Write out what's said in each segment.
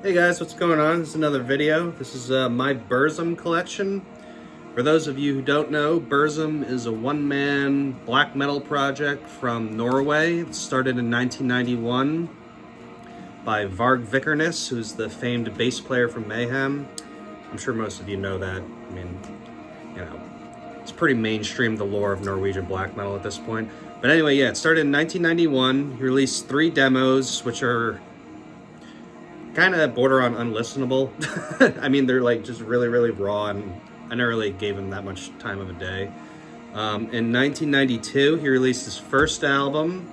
Hey guys, what's going on? This is another video. This is my Burzum collection. For those of you who don't know, Burzum is a one-man black metal project from Norway. It started in 1991 by Varg Vikernes, who's the famed bass player from Mayhem. I'm sure most of you know that. I mean, you know, it's pretty mainstream, the lore of Norwegian black metal at this point. But anyway, yeah, it started in 1991. He released 3 demos, which are kind of border on unlistenable. I mean, they're like just really, really raw, and I never really gave him that much time of a day. In 1992, he released his first album,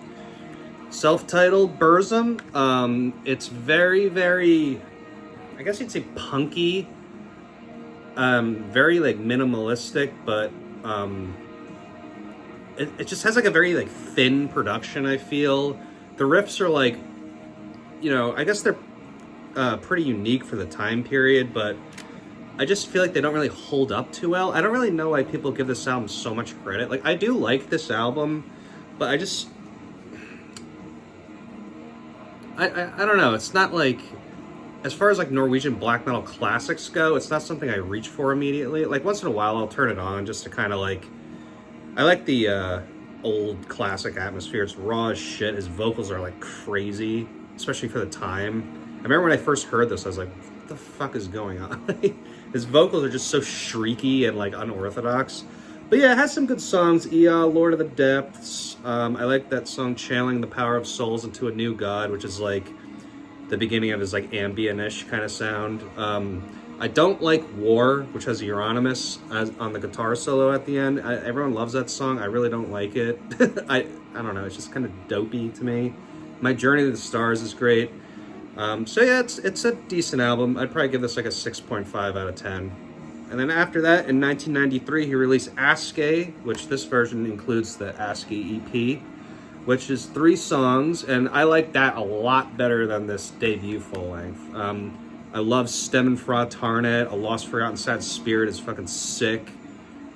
self-titled Burzum. It's very, very, I guess you'd say punky, very like minimalistic, but it just has like a very like thin production, I feel. The riffs are like, you know, I guess they're pretty unique for the time period, but I just feel like they don't really hold up too well. I don't really know why people give this album so much credit. Like, I do like this album, but I just... I don't know. It's not like... As far as like Norwegian black metal classics go, it's not something I reach for immediately. Like, once in a while I'll turn it on just to kind of like... I like the old classic atmosphere. It's raw as shit. His vocals are like crazy, especially for the time. I remember when I first heard this, I was like, what the fuck is going on? His vocals are just so shrieky and like unorthodox. But yeah, it has some good songs. Ea, Lord of the Depths. I like that song, Channeling the Power of Souls into a New God, which is like the beginning of his like ambient-ish kind of sound. I don't like War, which has Euronymous on the guitar solo at the end. Everyone loves that song. I really don't like it. I don't know, it's just kind of dopey to me. My Journey to the Stars is great. So yeah, it's a decent album. I'd probably give this like a 6.5 out of 10. And then after that, in 1993, he released Aske, which this version includes the Aske EP, which is 3 songs, and I like that a lot better than this debut full-length. I love Stemmen fra Tarnet, A Lost Forgotten Sad Spirit is fucking sick.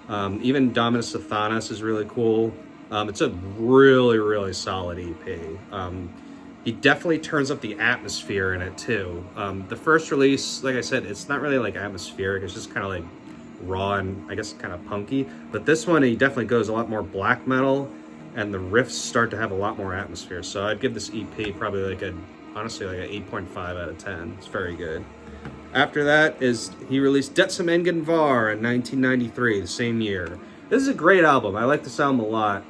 Even Dominus Athanas is really cool. It's a really, really solid EP. He definitely turns up the atmosphere in it too. The first release, like I said, it's not really like atmospheric. It's just kind of like raw and I guess kind of punky. But this one, he definitely goes a lot more black metal, and the riffs start to have a lot more atmosphere. So I'd give this EP probably like honestly like an 8.5 out of 10. It's very good. After that is he released Detsum Engen Var in 1993, the same year. This is a great album. I like this album a lot.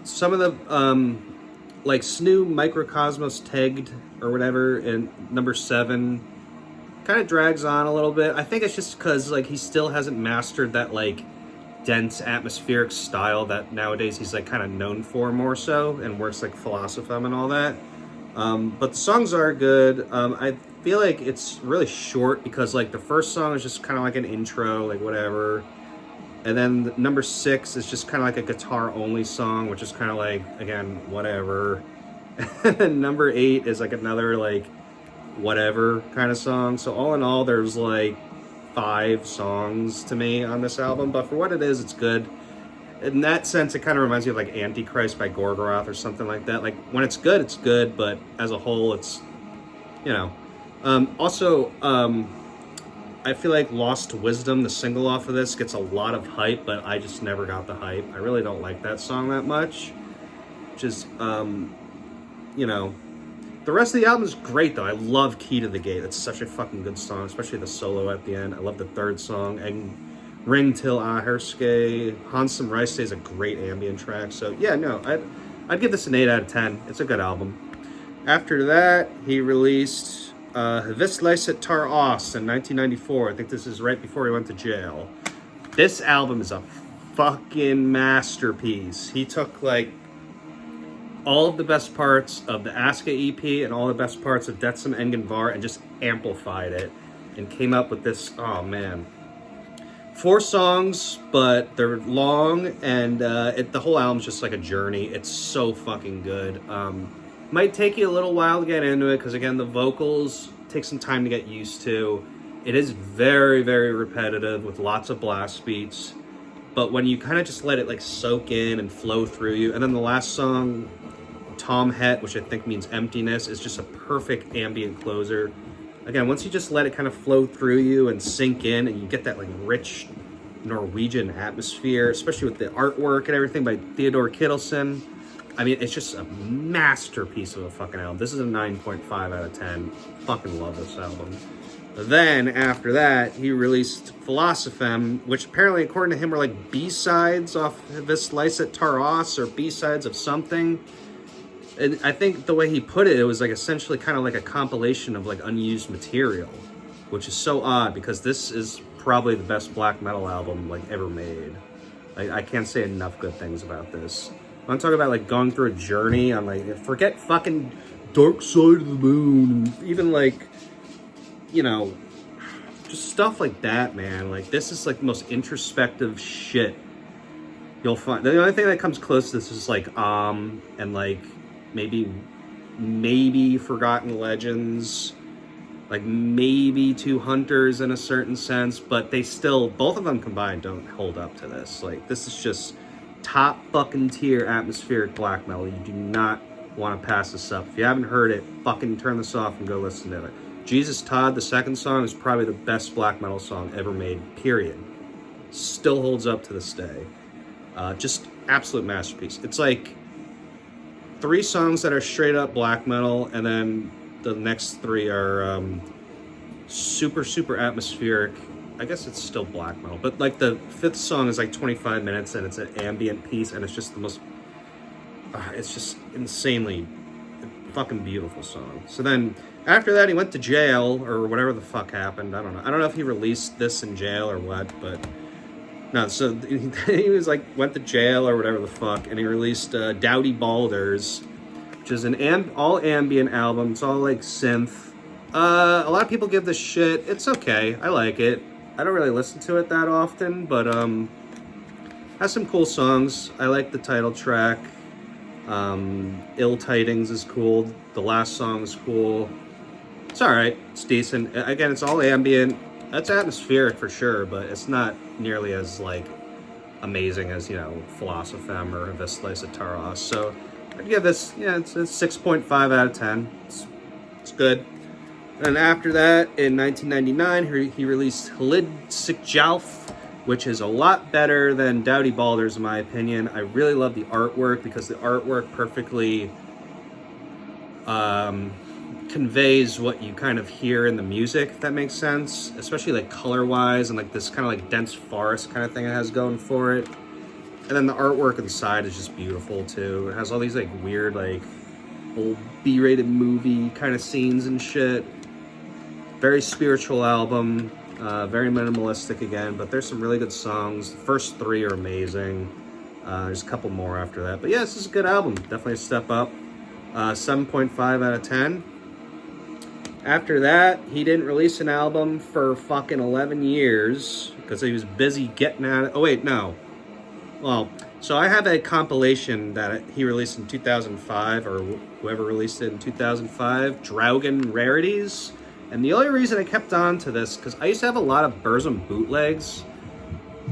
Some of the like Snoo Microcosmos Tagged or whatever in number 7 kind of drags on a little bit. I think it's just because like he still hasn't mastered that like dense atmospheric style that nowadays he's like kind of known for more so, and works like Philosophum and all that. But the songs are good. I feel like it's really short because like the first song is just kind of like an intro, like whatever. And then number 6 is just kind of like a guitar-only song, which is kind of like, again, whatever. And then number 8 is like another, like, whatever kind of song. So all in all, there's like 5 songs to me on this album. But for what it is, it's good. In that sense, it kind of reminds me of like Antichrist by Gorgoroth or something like that. Like, when it's good, but as a whole, it's, you know. I feel like Lost Wisdom, the single off of this, gets a lot of hype, but I just never got the hype. I really don't like that song that much. Just, you know. The rest of the album is great, though. I love Key to the Gate. That's such a fucking good song, especially the solo at the end. I love the 3rd song. And Ring Till Aherske. Hansum Reiste is a great ambient track. So, yeah, no, I'd give this an 8 out of 10. It's a good album. After that, he released... Visleiset Tar Os in 1994. I think this is right before he went to jail. This album is a fucking masterpiece. He took like all of the best parts of the Aske EP and all the best parts of Detsum Engen Var and just amplified it and came up with this, oh man. 4 songs, but they're long, and the whole album's just like a journey. It's so fucking good. Might take you a little while to get into it because, again, the vocals take some time to get used to. It is very, very repetitive with lots of blast beats. But when you kind of just let it like soak in and flow through you, and then the last song Tom Het, which I think means emptiness, is just a perfect ambient closer. Again, once you just let it kind of flow through you and sink in, and you get that like rich Norwegian atmosphere, especially with the artwork and everything by Theodore Kittelsen. I mean, it's just a masterpiece of a fucking album. This is a 9.5 out of 10. Fucking love this album. Then, after that, he released Philosophem, which apparently, according to him, were like B-sides off this Lyset Taras, or B-sides of something. And I think the way he put it, it was like essentially kind of like a compilation of like unused material, which is so odd because this is probably the best black metal album like ever made. I can't say enough good things about this. I'm talking about like going through a journey on like, forget fucking Dark Side of the Moon, even like, you know, just stuff like that, man. Like, this is like the most introspective shit you'll find. The only thing that comes close to this is like and like maybe Forgotten Legends, like maybe Two Hunters in a certain sense, but they still, both of them combined, don't hold up to this. Like, this is just top fucking tier atmospheric black metal. You do not want to pass this up. If you haven't heard it, fucking turn this off and go listen to it. Jesus Todd, the second song, is probably the best black metal song ever made, period. Still holds up to this day. Just absolute masterpiece. It's like 3 songs that are straight up black metal, and then the next 3 are super, super atmospheric. I guess it's still black metal, but like the 5th song is like 25 minutes, and it's an ambient piece, and it's just the most, it's just insanely fucking beautiful song. So then after that, he went to jail, or whatever the fuck happened. I don't know. I don't know if he released this in jail or what, but no, so he was like, went to jail or whatever the fuck, and he released Dowdy Balders, which is an all ambient album. It's all like synth. A lot of people give this shit. It's okay. I like it. I don't really listen to it that often, but has some cool songs. I like the title track. Ill Tidings is cool. The last song is cool. It's alright. It's decent. Again, it's all ambient. That's atmospheric for sure, but it's not nearly as like amazing as, you know, Philosophem or This Lyset Taras. So I'd give this, yeah, it's a 6.5 out of 10. It's good. And after that, in 1999, he released Hlid Sikjalf, which is a lot better than Dowdy Balders, in my opinion. I really love the artwork because the artwork perfectly conveys what you kind of hear in the music, if that makes sense, especially like color-wise, and like this kind of like dense forest kind of thing it has going for it. And then the artwork inside is just beautiful too. It has all these like weird like old B-rated movie kind of scenes and shit. Very spiritual album, very minimalistic again, but there's some really good songs. The first 3 are amazing. There's a couple more after that, but yeah, this is a good album. Definitely a step up. 7.5 out of 10. After that, he didn't release an album for fucking 11 years because he was busy getting at it. Oh, wait, no. Well, so I have a compilation that he released in 2005, or whoever released it in 2005, Draugen Rarities. And the only reason I kept on to this, because I used to have a lot of Burzum bootlegs,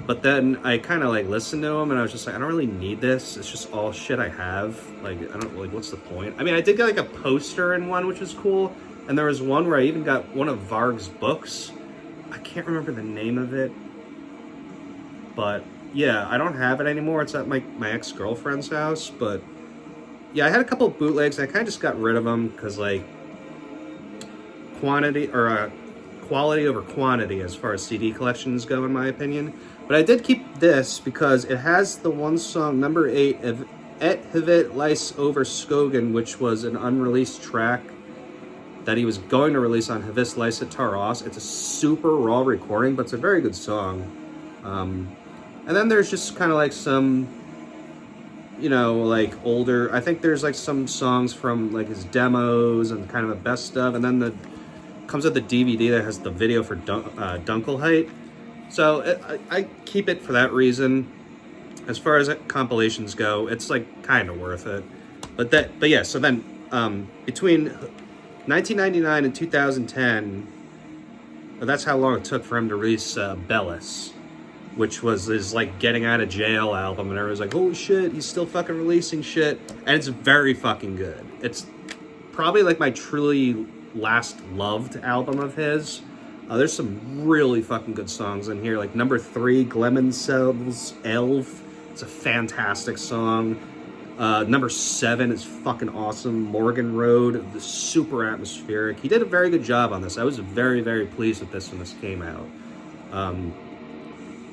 but then I kind of like listened to them and I was just like, I don't really need this. It's just all shit I have. Like, I don't, like, what's the point? I mean, I did get like a poster in one, which was cool. And there was one where I even got one of Varg's books. I can't remember the name of it. But yeah, I don't have it anymore. It's at my ex-girlfriend's house. But yeah, I had a couple of bootlegs. And I kind of just got rid of them because like quality over quantity as far as CD collections go, in my opinion. But I did keep this because it has the one song, number 8, Et Hivit Lice Over Skogen, which was an unreleased track that he was going to release on Hvis Lyset Taras. It's a super raw recording, but it's a very good song. And then there's just kind of like some, you know, like older, I think there's like some songs from like his demos and kind of the best of, and then comes with the DVD that has the video for Dunkelheit. So I keep it for that reason. As far as compilations go, it's like kind of worth it. But yeah, so then between 1999 and 2010, that's how long it took for him to release Bellis. which was his like getting out of jail album, and everyone's like, holy shit, he's still fucking releasing shit, and it's very fucking good. It's probably like my truly last loved album of his. There's some really fucking good songs in here, like number 3, Glemmensel's Elf. It's a fantastic song. Number 7 is fucking awesome. Morgan Road, super atmospheric. He did a very good job on this. I was very, very pleased with this when this came out.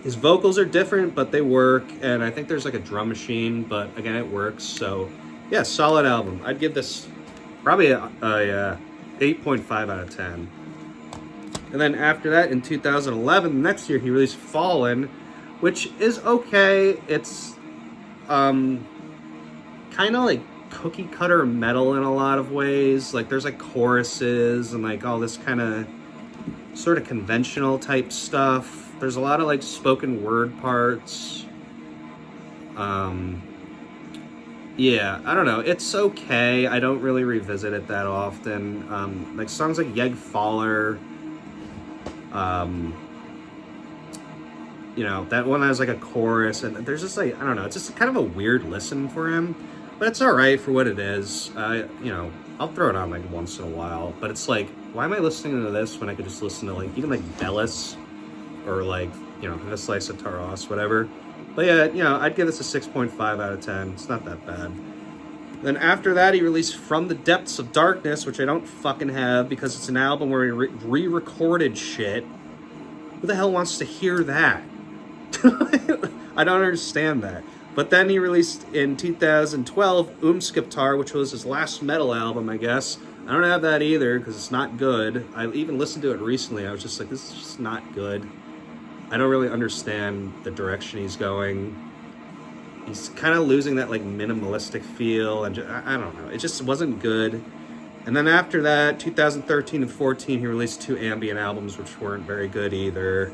His vocals are different, but they work, and I think there's like a drum machine, but again, it works. So, yeah, solid album. I'd give this probably a 8.5 out of 10. And then after that, in 2011, the next year, he released Fallen, which is okay. It's kind of like cookie cutter metal in a lot of ways. Like there's like choruses and like all this kind of sort of conventional type stuff. There's a lot of like spoken word parts. Yeah, I don't know. It's okay. I don't really revisit it that often. Like songs like Yeg Faller. You know, that one has like a chorus, and there's just like, I don't know, it's just kind of a weird listen for him, but it's alright for what it is. You know, I'll throw it on like once in a while, but it's like, why am I listening to this when I could just listen to like, even like Bellis, or like, you know, The Slice of Taros, whatever. But yeah, you know, I'd give this a 6.5 out of 10. It's not that bad. Then after that, he released From the Depths of Darkness, which I don't fucking have because it's an album where he re-recorded shit. Who the hell wants to hear that? I don't understand that. But then he released in 2012 Skiptar, which was his last metal album, I guess. I don't have that either because it's not good. I even listened to it recently. I was just like, this is just not good. I don't really understand the direction he's going. He's kind of losing that like minimalistic feel, and I don't know. It just wasn't good. And then after that, 2013 and 14, he released 2 ambient albums, which weren't very good either.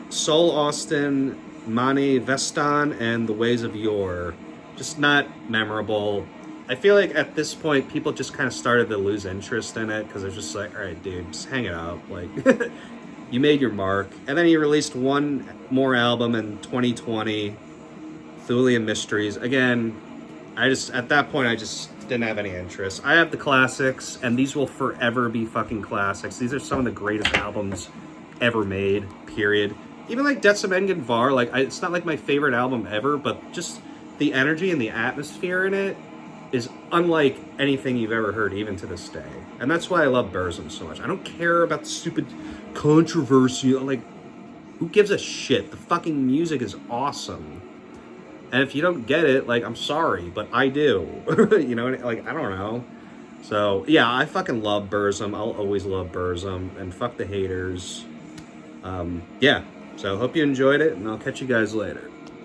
Soul Austin, Mani Vestan, and The Ways of Yore. Just not memorable. I feel like at this point, people just kind of started to lose interest in it because they're just like, all right, dude, just hang it up. Like, you made your mark. And then he released one more album in 2020, Thulian Mysteries. Again, at that point, I just didn't have any interest. I have the classics, and these will forever be fucking classics. These are some of the greatest albums ever made, period. Even like Decim Var, like, it's not like my favorite album ever, but just the energy and the atmosphere in it is unlike anything you've ever heard, even to this day. And that's why I love Burzum so much. I don't care about the stupid controversy. Like, who gives a shit? The fucking music is awesome. And if you don't get it, like, I'm sorry, but I do. You know, like, I don't know. So, yeah, I fucking love Burzum. I'll always love Burzum. And fuck the haters. Yeah. So, hope you enjoyed it, and I'll catch you guys later.